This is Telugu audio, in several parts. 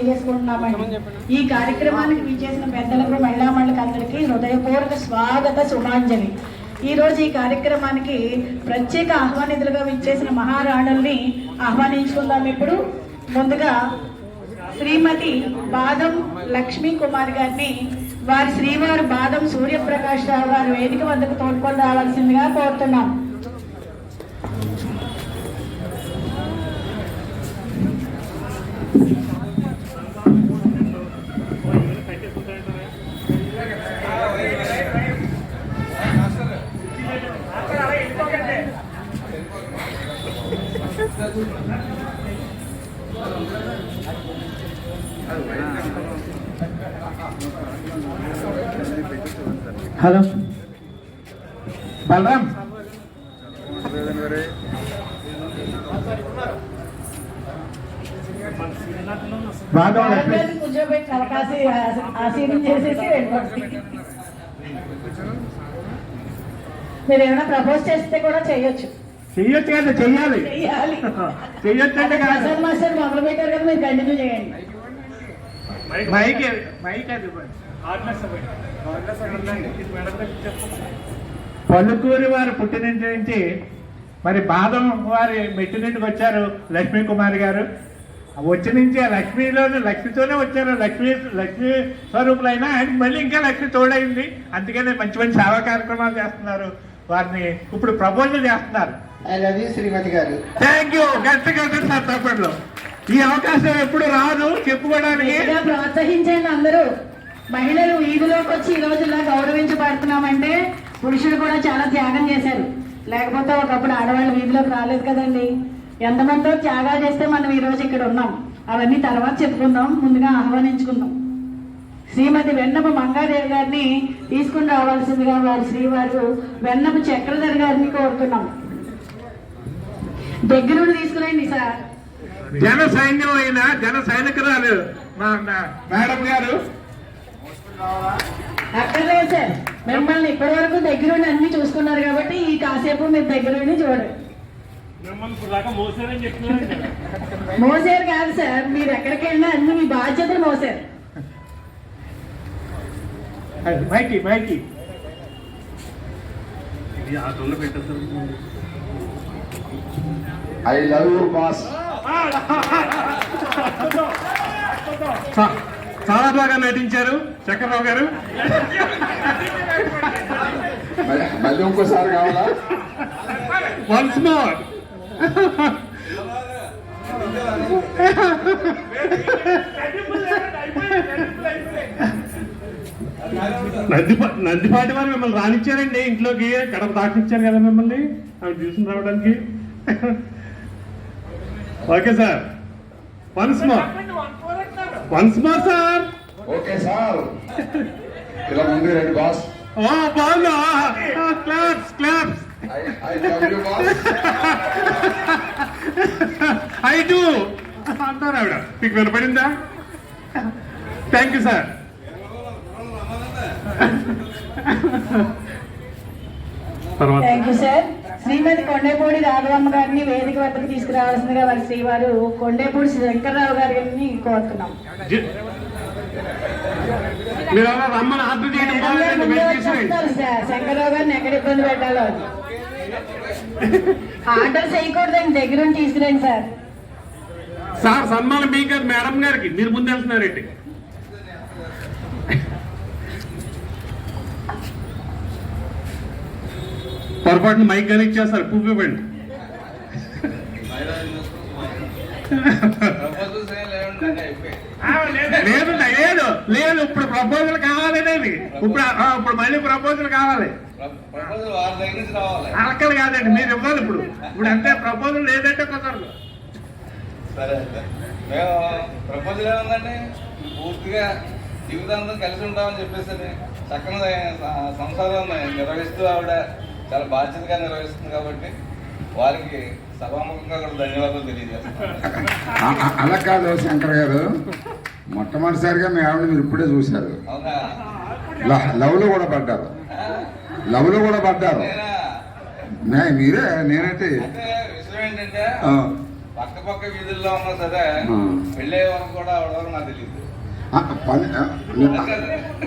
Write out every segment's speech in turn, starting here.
తెలియజేసుకుంటున్నామండి. ఈ కార్యక్రమానికి విచ్చేసిన పెద్దలకు, మహిళా మండలికి అందరికీ హృదయపూర్వక స్వాగత సుమాంజలి. ఈరోజు ఈ కార్యక్రమానికి ప్రత్యేక ఆహ్వానితులుగా విచ్చేసిన మహారాణుల్ని ఆహ్వానించుకుందాం. ఇప్పుడు ముందుగా శ్రీమతి బాదం లక్ష్మీ కుమార్ గారిని వారి శ్రీవారు బాదం సూర్యప్రకాష్ రావు గారు వేదిక వద్దకు తోడ్కొని రావాల్సిందిగా కోరుతున్నాం. హలో బలరాం, కూర్చోబెట్టి అవకాశం ఆశీర్వదం చేసేసి మీరు ఏమైనా ప్రపోజ్ చేస్తే కూడా చేయొచ్చు. చెయ్యొచ్చు కదా, చెయ్యాలి చెయ్యొచ్చు అంటే ప్రసాద్ మాస్టర్ మొదలు పెట్టారు కదా, మీరు కంటిన్యూ చేయండి. పలుకూరి వారు పుట్టినింటి నుంచి మరి బాదం వారి మెట్టినింటికి వచ్చారు లక్ష్మీ కుమార్ గారు. వచ్చి నుంచి ఆ లక్ష్మితోనే వచ్చారు. లక్ష్మీ స్వరూపులైనా ఆయన మళ్ళీ ఇంకా లక్ష్మి తోడైంది. అందుకనే మంచి మంచి సేవా కార్యక్రమాలు చేస్తున్నారు. వారిని ఇప్పుడు ప్రపోజల్ చేస్తున్నారు. శ్రీమతి గారు థ్యాంక్ యూ. గట్టిగా సార్ తప్పట్లో ఈ అవకాశం ఎప్పుడు రాదు చెప్పుకోవడానికి. ప్రోత్సహించండి అందరూ. మహిళలు వీధిలోకి వచ్చి ఈ రోజు ఇలా గౌరవించబడుతున్నామంటే పురుషులు కూడా చాలా త్యాగం చేశారు. లేకపోతే ఒకప్పుడు ఆడవాళ్ళు వీధిలోకి రాలేదు కదండి. ఎంతమందో త్యాగాలు చేస్తే మనం ఈ రోజు ఇక్కడ ఉన్నాం. అవన్నీ తర్వాత చెప్పుకుందాం. ముందుగా ఆహ్వానించుకుందాం. శ్రీమతి వెన్నపు మంగాదేవి గారిని తీసుకుని రావాల్సిందిగా వారి శ్రీవారు వెన్నపు చక్రధర్ గారిని కోరుతున్నాం. దగ్గరుండి తీసుకురండి సార్. జన సైన్యం అయిన జన సైనికురాలు మేడం గారు. అక్కర్లేదు సార్, మిమ్మల్ని ఇప్పటి వరకు దగ్గరుండి అన్ని చూసుకున్నారు కాబట్టి ఈ కాసేపు మీరు దగ్గరుండి చూడండి. మోసారు కాదు సార్, మీరు ఎక్కడికి వెళ్ళినా అన్ని మీ బాధ్యతలు మోసారు. మైకి ఐ లవ్ యూ బాస్. చాలా బాగా నటించారు చక్రరావు గారు. మళ్ళీ ఇంకోసారి కావాలా? Once more. నందిపాటి వారు మిమ్మల్ని రానిచ్చారండి ఇంట్లోకి. కడప దాటిచ్చారు కదా మిమ్మల్ని అవి చూసుకుని రావడానికి. Okay sir, once more sir. Okay sir. ఇలా ముందు రండి బాస్. బాగుందా? Claps. I love you boss. I do అంటారు ఆవిడ. మీకు వినపడిందా? Thank you sir. Thank you sir. Shrimati Kondepudi Raghavamma గారిని వేదిక వద్దకు తీసుకురావాల్సిందిగా వారి శ్రీవారు కొండేపూడి శంకర్రావు గారిని కోరుతున్నాం. రమ్మని ఆర్డర్ చేయడం. శంకర్రావు గారిని ఎక్కడ ఇబ్బంది పెట్టాలో ఆర్డర్ చేయకూడదండి, దగ్గరుండి తీసుకురండి సార్. సార్ సన్మానం మీ గారు మేడం గారికి, మీరు ముందు వెళ్తున్నారేంటి? పొరపాటున మైక్ గారు ఇచ్చేస్తారు, పువ్వు ఇవ్వండి. లేదు ఇప్పుడు ప్రపోజల్ కావాలనేది. ఇప్పుడు మళ్ళీ ప్రపోజల్ కావాలి. అలకలు కాదండి, మీరు ఇవ్వాలి. ఇప్పుడు అంటే ప్రపోజల్ లేదంటే కుదరదు. సరే, మేము ప్రపోజల్ ఏముందండి, పూర్తిగా జీవితాంతం కలిసి ఉంటామని చెప్పేసి చక్కని సంసారం నిర్వహిస్తూ ఆవిడ చాలా బాధ్యతగా నిర్వహిస్తుంది కాబట్టి వారికి సభాముఖంగా కూడా ధన్యవాదాలు తెలియజేస్తాను. అలా కాదు శంకర్ గారు, మొట్టమొదటిసారిగా మీ ఆవిడ మీరు ఇప్పుడే చూశారు. లవ్ లో కూడా పడ్డారు. మీరే నేనంటే విషయం ఏంటంటే పక్క పక్క వీధుల్లో ఉన్నా సరే పెళ్ళే వరకు కూడా అవడం నాకు తెలియదు.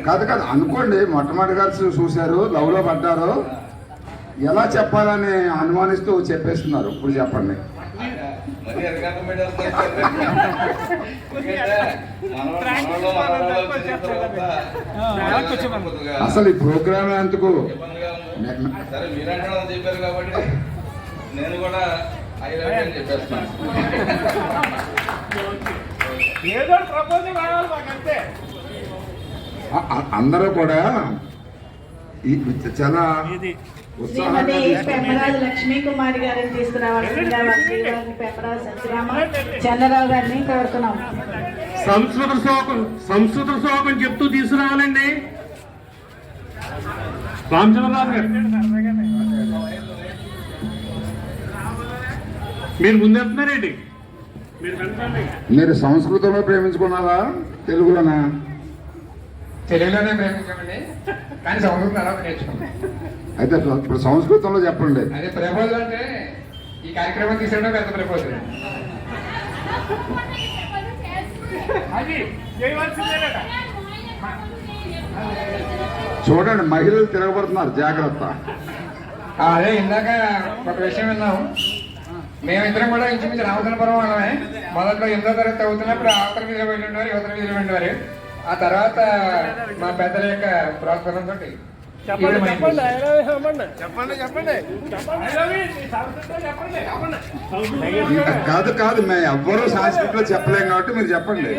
కాదు కాదు అనుకోండి, మొట్టమొదటిగా చూశారు, లవ్లో పడ్డారు, ఎలా చెప్పాలని అనుమానిస్తూ చెప్పేస్తున్నారు. ఇప్పుడు చెప్పండి. మరి ఎరగంట మీడియా అసలు ఈ ప్రోగ్రామ్ ఎందుకు? సరే మీరంటే చెప్పారు కాబట్టి నేను కూడా అని చెప్పేస్తున్నాను. ఏదో ప్రపోజల్ రావాలి మాకంతే. అందరూ కూడా చాలా శ్రీమతి పెమ్మరాజు లక్ష్మీ కుమారి గారిని తీసుకురావాల్సిందిగా వారిని పెమ్మరాజు సత్యరామ చంద్రరావు గారిని కోరుతున్నాం. సంస్కృత శ్లోకం చెప్తూ తీసుకురావాలండి. రామచంద్రరావు గారు మీరు ముందెళ్తున్నారేంటి? మీరు సంస్కృతంలో ప్రేమించుకున్నారా, తెలుగులోనా? తెలుగులోనే ప్రేమించామండి, కానీ సంస్కృతం ఎలా నేర్చుకున్నాం. అయితే ఇప్పుడు సంస్కృతంలో చెప్పండి. అదే ప్రపోజల్ అంటే ఈ కార్యక్రమం తీసుకోవడం పెద్ద ప్రపోజల్. అది చేయవలసిందేనట. చూడండి, మహిళలు తిరగబడుతున్నారు, జాగ్రత్త. అదే ఇందాక ఒక విషయం విన్నాం. మేమిద్దరం కూడా ఇంచుమించు రామచంద్రపురం వాళ్ళమే. మొదట్లో 8వ తరగతి అవుతున్నప్పుడు అవతల వీధిలో వెళ్ళేవారు, యువతల వీధిలో వెళ్ళేవారు. ఆ తర్వాత మా పెద్దల యొక్క ప్రోత్సాహంతో కాదు కాదు, మేము ఎవ్వరూ సంస్కృతిలో చెప్పలేం కాబట్టి మీరు చెప్పండి.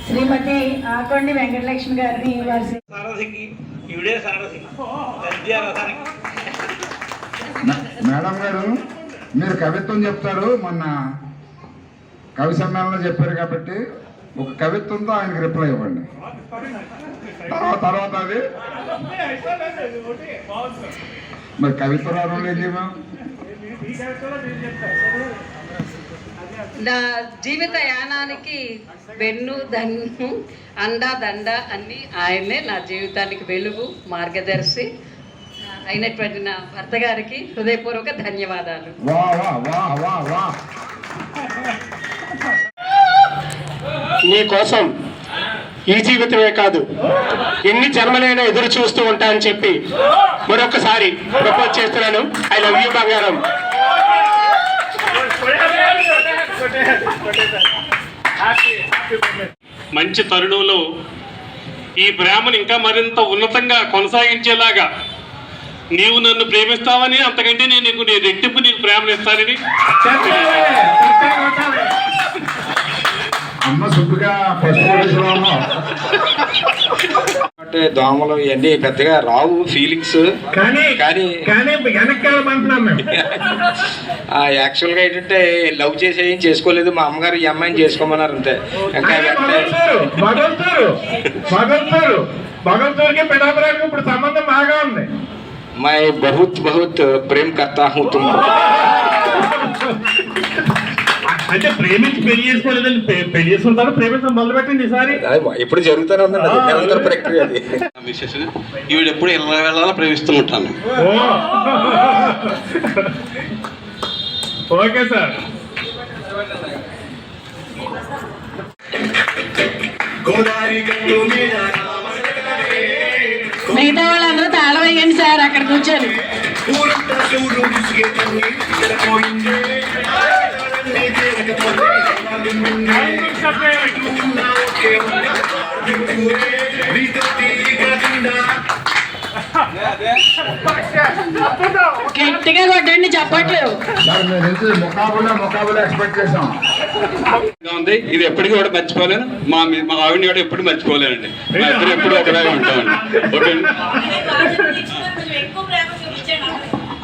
శ్రీమతి ఆకొండి వెంకటలక్ష్మి గారిని వారి మేడం గారు, మీరు కవిత్వం చెప్తారు, మొన్న కవి సమ్మేళనంలో చెప్పారు కాబట్టి ఒక కవిత్వంతో ఆయనకి రిప్లై ఇవ్వండి. తర్వాత అది మరి కవిత్వ రావడం ఏం చేయమా? నా జీవిత యానానికి వెన్ను దన్ను అండా దండ అన్ని ఆయనే. నా జీవితానికి వెలుగు, మార్గదర్శి అయినటువంటి నా భర్త గారికి హృదయపూర్వక ధన్యవాదాలు. వా వా వా వా వా. నీ కోసం ఈ జీవితమే కాదు, ఎన్ని జన్మలైనా ఎదురు చూస్తూ ఉంటా అని చెప్పి మరొకసారి ప్రపోజ్ చేస్తున్నాను. ఐ లవ్ యూ బంగారం. మంచి తరుణంలో ఈ ప్రేమను ఇంకా మరింత ఉన్నతంగా కొనసాగించేలాగా నీవు నన్ను ప్రేమిస్తావని, అంతకంటే నేను నీకు రెట్టింపు నీకు ప్రేమను ఇస్తానని అమ్మ సుబ్బుగా అంటే దోమలు ఇవన్నీ పెద్దగా రావు ఫీలింగ్స్. కానీ యాక్చువల్గా ఏంటంటే లవ్ చేసి ఏం చేసుకోలేదు. మా అమ్మగారు ఈ అమ్మాయిని చేసుకోమన్నారు అంతే. ఇంకా ఇప్పుడు సంబంధం బాగా ఉంది. मैं बहुत बहुत प्रेम करता हूँ तुमको. అంటే ప్రేమించి పెళ్లి చేసుకోలేదని పెళ్లి చేసుకుంటారు, ప్రేమించడం మొదలు పెట్టండి ఈసారి. ఎప్పుడు జరుగుతూనే ఉందండి, నిరంతర ప్రక్రియ అది. ఈవిడ ఎప్పుడు ఇలా వెళ్ళాలా ప్రేమిస్తూ ఉంటాను. Okay sir. మిగతా వాళ్ళందరూ తాళం వేయండి సార్, అక్కడ కూర్చొని. గట్టిగా కొట్టండి చప్పట్లు. ముఖాబులా ఎక్స్పెక్ట్ చేసాం. ఉంది, ఇది ఎప్పటికీ కూడా మర్చిపోలేను. మా ఆవిడని కూడా ఎప్పుడు మర్చిపోలేనండి. మా ఇద్దరు ఎప్పుడు ఒకలాగా ఉంటామండి. ఓకే,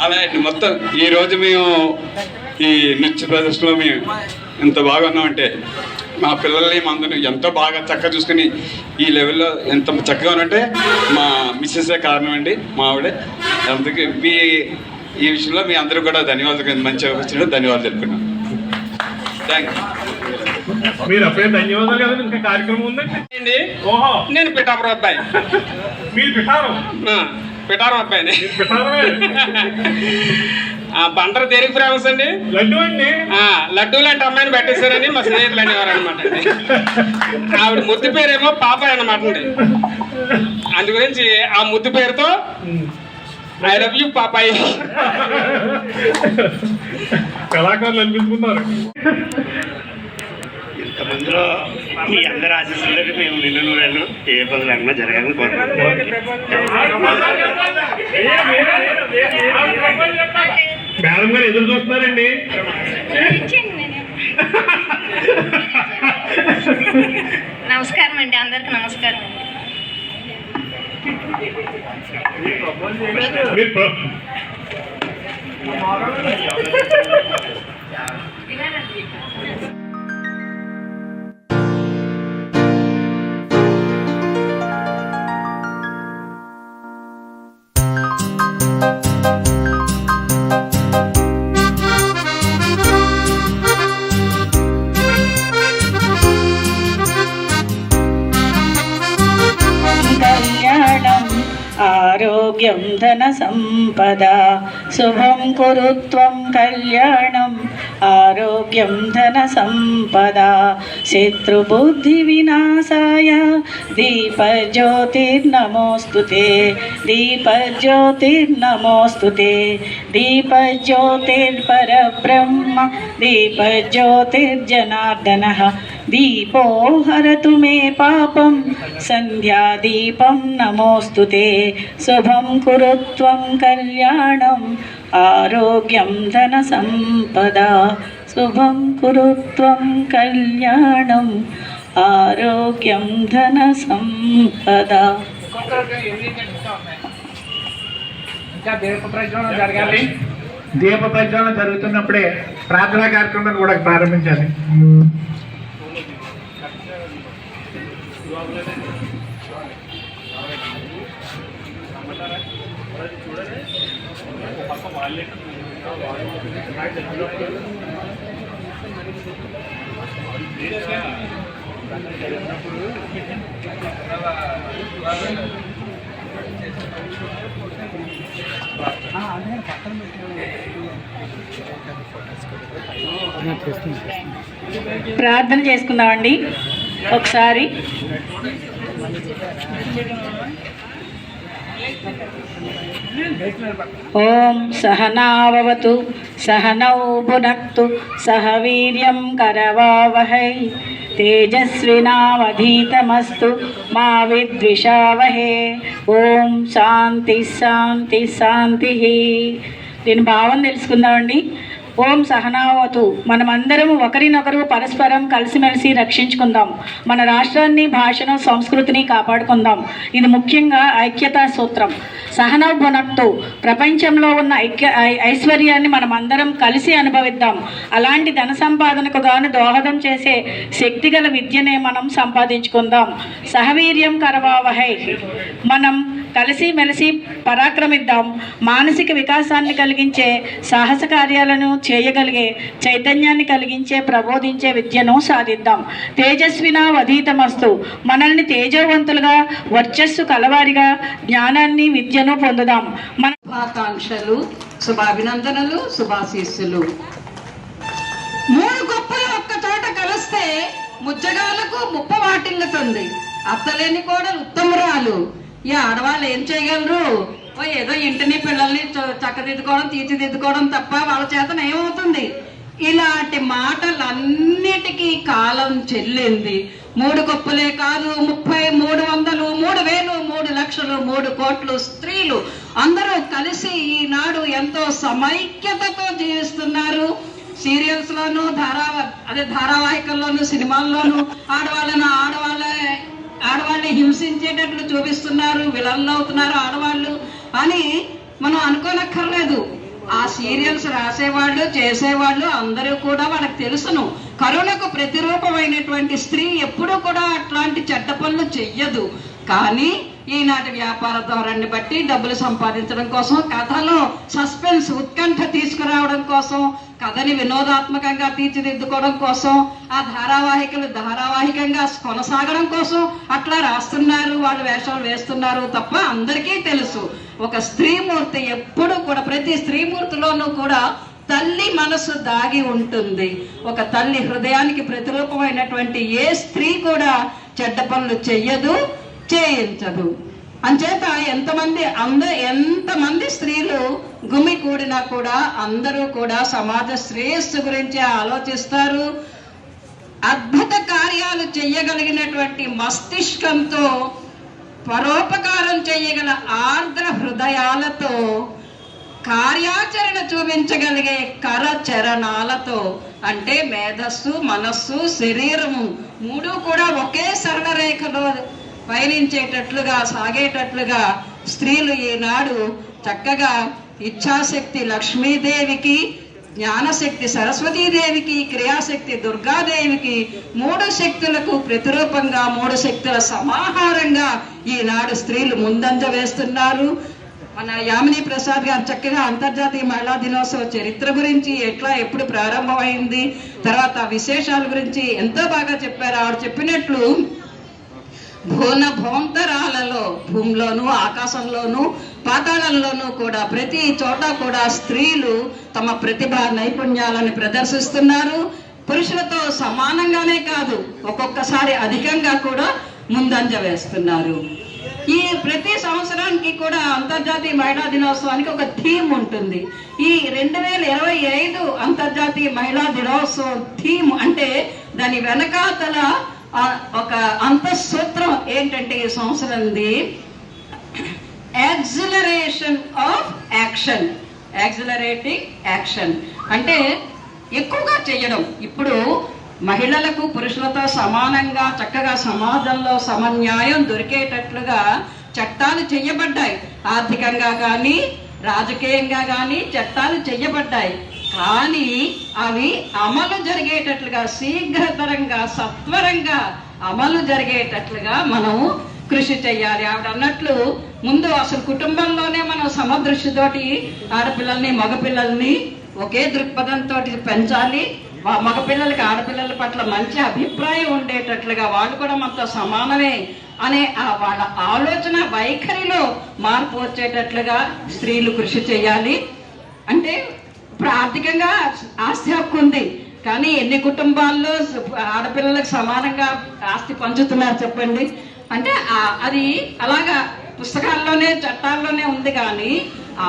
అలా మొత్తం ఈ రోజు మేము ఈ నృత్య ప్రదర్శనలో మేము ఎంత బాగా ఉన్నామంటే మా పిల్లల్ని అందరినీ ఎంతో బాగా చక్కగా చూసుకుని ఈ లెవెల్లో ఎంత చక్కగా ఉన్నట్టే మా మిస్సెసే కారణం అండి, మా ఆవిడే. అందుకే మీ ఈ విషయంలో మీ అందరూ కూడా ధన్యవాదాలు, మంచిగా వచ్చిన ధన్యవాదాలు తెలుపుకున్నాం. Thank you. మీరు అప్పుడే ధన్యవాదాలు కదా, ఇంకా కార్యక్రమం ఉందండి. ఓహో, నేను పిఠాపురం అబ్బాయి. మీరు పిఠారం? పిఠారం అబ్బాయిని. బండరు దేనికి ఫేమస్ అండి? లడ్డు అండి. లడ్డూ లాంటి అమ్మాయిని పెట్టేశారని మా స్నేహితులు అనేవారు అనమాట అండి. ఆవిడ ముద్దు పేరేమో పాపాయ్ అనమాట అండి. అందు గురించి ఆ ముద్దు పేరుతో ఐ లవ్ యూ పాపాయ్. కళాకారులు అనిపించుకున్నారు. ఇంతమందిలో మీ అందరి ఆశీస్సులకి మేము నిన్న నూరేళ్ళు ఏ పనులు లేకుండా జరగాలని కోరుకుంటున్నాం. మేడం గారు ఎదురు చూస్తున్నారండి. నమస్కారం అండి, అందరికి నమస్కారం అండి. కళ్యాణం ఆరోగ్యం ధన సంపద శుభం కురుత్వం కళ్యాణం ఆరోగ్యం ధన సంపద శత్రుబుద్ధి వినాశాయ దీపజ్యోతిర్నమోస్తుతే దీపజ్యోతిర్నమోస్తుతే దీపజ్యోతిర్పరబ్రహ్మ దీపజ్యోతిర్జనార్దనః దీపో హరతు మే పాపం సంధ్యాదీపం నమోస్తుతే శుభం కురుత్వం కళ్యాణం ఆరోగ్యం ధన సంపద శుభం కురుత్వం కళ్యాణం ఆరోగ్యం ధన సంపద. ఇంకా దీప ప్రజ్వలన జరగాలి. దీప ప్రజ్వలన జరుగుతున్నప్పుడే ప్రార్థనా కార్యక్రమాన్ని కూడా ప్రారంభించాలి. ప్రార్థన చేసుకుందామండి ఒకసారి. ఓం సహనావతు సహనౌ భునక్తు సహ వీర్యం కరవావహై తేజస్వినావధీతమస్తు మా విద్విషావహే. ఓం శాంతి శాంతి శాంతి. దీని భావం తెలుసుకుందామండి. ఓం సహనావతు, మనమందరం ఒకరినొకరు పరస్పరం కలిసిమెలిసి రక్షించుకుందాం. మన రాష్ట్రాన్ని, భాషను, సంస్కృతిని కాపాడుకుందాం. ఇది ముఖ్యంగా ఐక్యతా సూత్రం. సహనౌ భునక్తు, ప్రపంచంలో ఉన్న ఐశ్వర్యాన్ని మనం అందరం కలిసి అనుభవిద్దాం. అలాంటి ధన సంపాదనకు గాను దోహదం చేసే శక్తిగల విద్యనే మనం సంపాదించుకుందాం. సహవీర్యం కరవావహై, మనం కలిసి మెలిసి పరాక్రమిద్దాం. మానసిక వికాసాన్ని కలిగించే సాహస కార్యాలను చేయగలిగే చైతన్యాన్ని కలిగించే ప్రబోధించే విద్యను సాధిద్దాం. తేజస్వినా వధీతమస్తు, మనల్ని తేజోవంతులుగా వర్చస్సు కలవారిగా జ్ఞానాన్ని విద్యను పొందుదాం. మన శుభాకాంక్షలు, శుభాభినందనలు, శుభాశీస్సులు. మూడు గొప్పలు ఒక్క చోట కలిస్తే ముచ్చగాలకు ముప్ప వాటిల్లుతుంది. అత్తలేని కోడలు ఉత్తమురాలు. ఈ ఆడవాళ్ళు ఏం చేయగలరు? ఏదో ఇంటిని పిల్లల్ని చక్కదిద్దుకోవడం, తీర్చిదిద్దుకోవడం తప్ప వాళ్ళ చేతన ఏమవుతుంది? ఇలాంటి మాటలన్నిటికీ కాలం చెల్లింది. మూడు గొప్పలే కాదు, 30, 300, 3000, 3 లక్షలు, 3 కోట్లు స్త్రీలు అందరూ కలిసి ఈనాడు ఎంతో సమైక్యతతో జీవిస్తున్నారు. సీరియల్స్ లోను, ధారావాహికల్లోను, సినిమాల్లోనూ ఆడవాళ్ళని హింసించేటట్లు చూపిస్తున్నారు. విలన్లు అవుతున్నారు ఆడవాళ్ళు అని మనం అనుకోనక్కర్లేదు. ఆ సీరియల్స్ రాసేవాళ్ళు, చేసేవాళ్ళు అందరూ కూడా వాళ్ళకి తెలుసును. కరుణకు ప్రతిరూపమైనటువంటి స్త్రీ ఎప్పుడూ కూడా అట్లాంటి చెడ్డ పనులు చెయ్యదు. కానీ ఈనాటి వ్యాపార ధోరణిని బట్టి డబ్బులు సంపాదించడం కోసం, కథలో సస్పెన్స్, ఉత్కంఠ తీసుకురావడం కోసం, కథని వినోదాత్మకంగా తీర్చిదిద్దుకోవడం కోసం, ఆ ధారావాహికంగా కొనసాగడం కోసం అట్లా రాస్తున్నారు, వాళ్ళు వేషాలు వేస్తున్నారు తప్ప అందరికీ తెలుసు ఒక స్త్రీమూర్తి ఎప్పుడు కూడా, ప్రతి స్త్రీమూర్తిలోనూ కూడా తల్లి మనసు దాగి ఉంటుంది. ఒక తల్లి హృదయానికి ప్రతిరూపమైనటువంటి ఏ స్త్రీ కూడా చెడ్డ పనులు చెయ్యదు, చేయించదు. అంచేత ఎంతమంది స్త్రీలు గుమికూడినా కూడా అందరూ కూడా సమాజ శ్రేయస్సు గురించి ఆలోచిస్తారు. అద్భుత కార్యాలు చెయ్యగలిగినటువంటి మస్తిష్కంతో, పరోపకారం చేయగల ఆర్ద్ర హృదయాలతో, కార్యాచరణ చూపించగలిగే కరచరణాలతో, అంటే మేధస్సు, మనస్సు, శరీరము మూడు కూడా ఒకే సరళ రేఖలో పయనించేటట్లుగా, సాగేటట్లుగా స్త్రీలు ఈనాడు చక్కగా ఇచ్ఛాశక్తి లక్ష్మీదేవికి, జ్ఞానశక్తి సరస్వతీదేవికి, క్రియాశక్తి దుర్గాదేవికి, మూడు శక్తులకు ప్రతిరూపంగా, మూడు శక్తుల సమాహారంగా ఈనాడు స్త్రీలు ముందంజ వేస్తున్నారు. మన యామిని ప్రసాద్ గారు చక్కగా అంతర్జాతీయ మహిళా దినోత్సవ చరిత్ర గురించి, ఎప్పుడు ప్రారంభమైంది, తర్వాత విశేషాల గురించి ఎంతో బాగా చెప్పారు. ఆవిడ చెప్పినట్లు భూంతరాలలో, భూమిలోను, ఆకాశంలోను, పాతాళంలోనూ కూడా ప్రతి చోట కూడా స్త్రీలు తమ ప్రతిభ నైపుణ్యాలను ప్రదర్శిస్తున్నారు. పురుషులతో సమానంగానే కాదు, ఒక్కొక్కసారి అధికంగా కూడా ముందంజ వేస్తున్నారు. ఈ ప్రతి సంవత్సరానికి కూడా అంతర్జాతీయ మహిళా దినోత్సవానికి ఒక థీమ్ ఉంటుంది. ఈ 2025 అంతర్జాతీయ మహిళా దినోత్సవం థీమ్ అంటే దాని వెనకాతల ఒక అంతఃసూత్రం ఏంటంటే ఈ సంవత్సరంది acceleration of action, accelerating action అంటే ఎక్కువగా చేయడం. ఇప్పుడు మహిళలకు పురుషులతో సమానంగా చక్కగా సమాజంలో సమన్యాయం దొరికేటట్లుగా చట్టాలు చేయబడ్డాయి. ఆర్థికంగా కానీ, రాజకీయంగా కానీ చట్టాలు చేయబడ్డాయి. కానీ అవి అమలు జరిగేటట్లుగా, శీఘ్రతరంగా, సత్వరంగా అమలు జరిగేటట్లుగా మనము కృషి చేయాలి. ఆవిడ అన్నట్లు ముందు అసలు కుటుంబంలోనే మనం సమదృష్టితోటి ఆడపిల్లల్ని, మగపిల్లల్ని ఒకే దృక్పథంతో పెంచాలి. మగపిల్లలకి ఆడపిల్లల పట్ల మంచి అభిప్రాయం ఉండేటట్లుగా, వాళ్ళు కూడా మనతో సమానమే అనే వాళ్ళ ఆలోచన వైఖరిలో మార్పు వచ్చేటట్లుగా స్త్రీలు కృషి చేయాలి. అంటే ఇప్పుడు ఆర్థికంగా ఆస్తి హక్కు ఉంది, కానీ ఎన్ని కుటుంబాల్లో ఆడపిల్లలకు సమానంగా ఆస్తి పంచుతున్నారు చెప్పండి? అంటే అది అలాగా పుస్తకాల్లోనే, చట్టాల్లోనే ఉంది, కానీ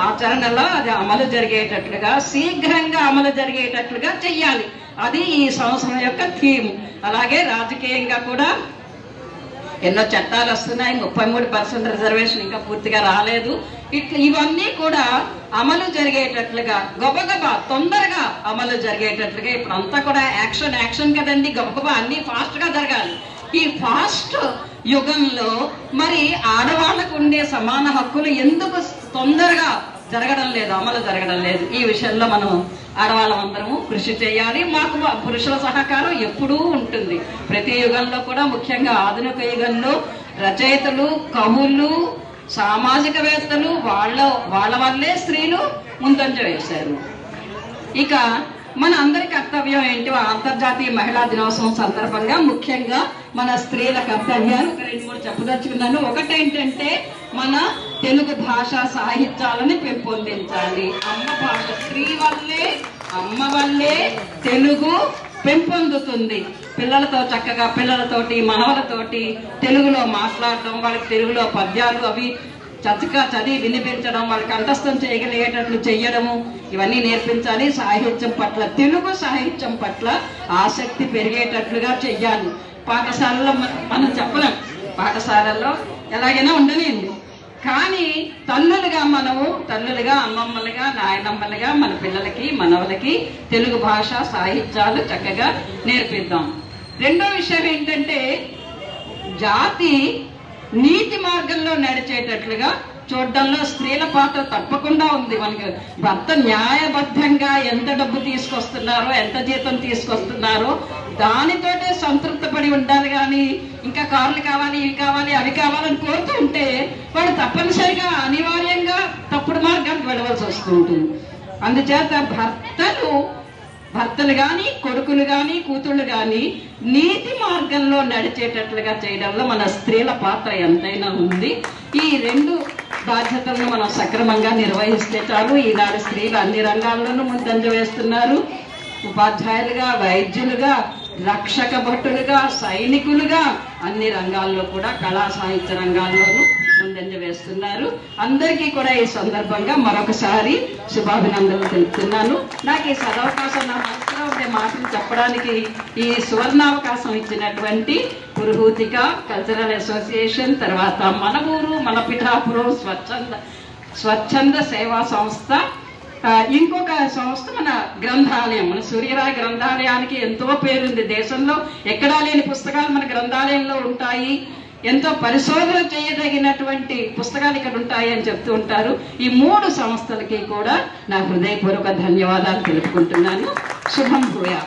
ఆచరణలో అది అమలు జరిగేటట్లుగా, శీఘ్రంగా అమలు జరిగేటట్లుగా చెయ్యాలి. అది ఈ సంవత్సరం యొక్క థీమ్. అలాగే రాజకీయంగా కూడా ఎన్నో చట్టాలు వస్తున్నాయి. 33% రిజర్వేషన్ ఇంకా పూర్తిగా రాలేదు. ఇవన్నీ కూడా అమలు జరిగేటట్లుగా, గబగబా తొందరగా అమలు జరిగేటట్లుగా, ఇప్పుడు అంతా కూడా యాక్షన్ కదండి, గబగబా అన్ని ఫాస్ట్ గా జరగాలి. ఈ ఫాస్ట్ యుగంలో మరి ఆడవాళ్లకు ఉండే సమాన హక్కులు ఎందుకు తొందరగా జరగడం లేదు, అమలు జరగడం లేదు? ఈ విషయంలో మనం ఆడవాళ్ళందరము కృషి చేయాలి. మాకు పురుషుల సహకారం ఎప్పుడూ ఉంటుంది. ప్రతి యుగంలో కూడా, ముఖ్యంగా ఆధునిక యుగంలో రచయితలు, కవులు, సామాజికవేత్తలు వాళ్ళ వల్లే స్త్రీలు ముందంజ వేశారు. ఇక మన అందరి కర్తవ్యం ఏంటి? అంతర్జాతీయ మహిళా దినోత్సవం సందర్భంగా ముఖ్యంగా మన స్త్రీల కర్తవ్యాలు 2-3 చెప్పదలుచుకున్నాను. ఒకటేంటంటే మన తెలుగు భాష సాహిత్యాలను పెంపొందించాలి. అమ్మ భాష, స్త్రీ వల్లే, అమ్మ వల్లే తెలుగు పెంపొందుతుంది. పిల్లలతో చక్కగా, పిల్లలతోటి, మనవలతోటి తెలుగులో మాట్లాడటం, వాళ్ళకి తెలుగులో పద్యాలు అవి చక్కగా చదివి వినిపించడం, వాళ్ళకి కంఠస్థం చేయగలిగేటట్లు చెయ్యడము, ఇవన్నీ నేర్పించాలి. సాహిత్యం పట్ల, తెలుగు సాహిత్యం పట్ల ఆసక్తి పెరిగేటట్లుగా చెయ్యాలి. పాఠశాలలో మనం చెప్పలేం, పాఠశాలల్లో ఎలాగైనా ఉండనింది, కానీ తల్లులుగా అమ్మమ్మలుగా, నాయనమ్మలుగా మన పిల్లలకి, మనవలకి తెలుగు భాష సాహిత్యాలు చక్కగా నేర్పిద్దాం. రెండో విషయం ఏంటంటే జాతి నీతి మార్గంలో నడిచేటట్లుగా చూడడంలో స్త్రీల పాత్ర తప్పకుండా ఉంది. మనకి భర్త న్యాయబద్ధంగా ఎంత డబ్బు తీసుకొస్తున్నారో, ఎంత జీతం తీసుకొస్తున్నారో దానితోటే సంతృప్తి పడి ఉండాలి. కానీ ఇంకా కార్లు కావాలి, ఇవి కావాలి, అవి కావాలని కోరుతూ ఉంటే వాడు తప్పనిసరిగా అనివార్యంగా తప్పుడు మార్గానికి వెళ్ళవలసి వస్తుంటుంది. అందుచేత భర్తలు కానీ, కొడుకులు కానీ, కూతుళ్ళు కానీ నీతి మార్గంలో నడిచేటట్లుగా చేయడంలో మన స్త్రీల పాత్ర ఎంతైనా ఉంది. ఈ రెండు బాధ్యతలను మనం సక్రమంగా నిర్వహిస్తే చాలు. ఈనాడు స్త్రీలు అన్ని రంగాల్లోనూ ముందంజ వేస్తున్నారు. ఉపాధ్యాయులుగా, వైద్యులుగా, రక్షక భటులుగా, సైనికులుగా, అన్ని రంగాల్లో కూడా కళా సాహిత్య రంగాల్లోనూ ముందంజ వేస్తున్నారు. అందరికీ కూడా ఈ సందర్భంగా మరొకసారి శుభాభినందనలు తెలుపుతున్నాను. నాకు ఈ సదవకాశం, నా మనసులో ఉండే మాటలు చెప్పడానికి ఈ సువర్ణావకాశం ఇచ్చినటువంటి పురుహూతిక కల్చరల్ అసోసియేషన్, తర్వాత మన ఊరు మన పిఠాపురం స్వచ్ఛంద సేవా సంస్థ, ఇంకొక సంస్థ మన గ్రంథాలయం, మన సూర్యరాయ గ్రంథాలయానికి ఎంతో పేరుంది. దేశంలో ఎక్కడా లేని పుస్తకాలు మన గ్రంథాలయంలో ఉంటాయి, ఎంతో పరిశోధన చేయదగినటువంటి పుస్తకాలు ఇక్కడ ఉంటాయి అని చెప్తూ ఉంటారు. ఈ 3 సంస్థలకి కూడా నా హృదయపూర్వక ధన్యవాదాలు తెలుపుకుంటున్నాను. శుభం భూయా.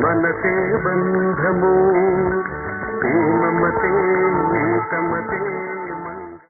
మనసే బంధము